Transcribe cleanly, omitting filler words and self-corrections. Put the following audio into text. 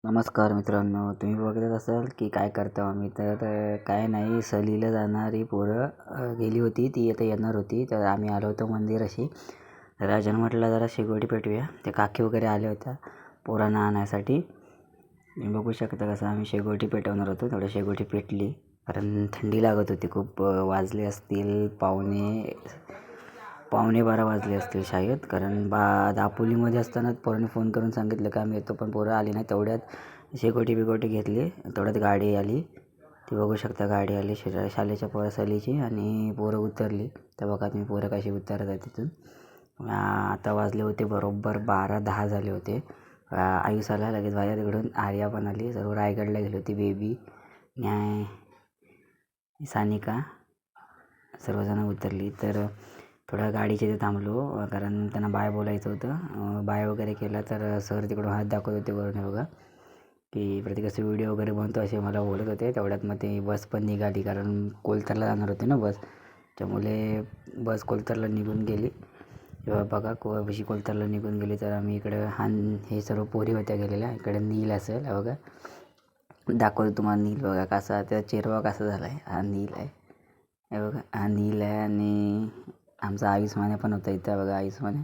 नमस्कार मित्रांनो, तुम्ही बघत असाल की काय करतो आम्ही. तर काय नाही, सहलीला जाणारी पोरं गेली होती, ती आता येणार होती. तर आम्ही आलो होतो मंदिराशी. राजन म्हटलं जरा शेकोटी पेटूया. ते काकी वगैरे आल्या होत्या पोरांना आणायसाठी. तुम्ही बघू शकता कसं आम्ही शेकोटी पेटवणार होतो. तेवढं शेकोटी पेटली, कारण थंडी लागत होती खूप. वाजले असतील पावणे 12 वाजले असतील शायद. कारण दापोलीमध्ये असतानाच पोरांनी फोन करून सांगितलं की आम्ही येतो, पण पोरं आली नाही. तेवढ्यात शेकोटी बिकोटी घेतली, तेवढ्यात गाडी आली. ती बघू शकता, गाडी आली शाळेच्या पोरं सहलीची, आणि पोरं उतरली. तर बघा तुम्ही पोरं कशी उतरत आहे तिथून. आता वाजले होते बरोबर 12-10 झाले होते. आयुष आला लगेच बाहेर, तिकडून आर्या पण आली. सर्व रायगडला गेली होती. बेबी, न्याय, सानिका सर्वजण उतरली. तर थोडं गाडीच्या इथे थांबलो, कारण त्यांना बाय बोलायचं होतं. बाय वगैरे केला तर सर तिकडून हात दाखवत होते वरून, बघा की प्रत्येकाचे व्हिडिओ वगैरे बनतो असे मला बोलत होते. तेवढ्यात मग ते बस पण निघाली, कारण कोलतरला जाणार होते ना बस. त्यामुळे बस कोलतरला निघून गेली. बघा कोलतरला निघून गेली. तर आम्ही इकडं हे सर्व पोरी होत्या गेलेल्या. इकडे नील असेल, बघा दाखवतो तुम्हाला. नील बघा कसा, त्या चेहरा कसा झाला आहे. हा नील आहे, हे बघा. हा नील आहे. आणि आमचा आयुष्मान पण होता इथं, बघा आयुष्मान.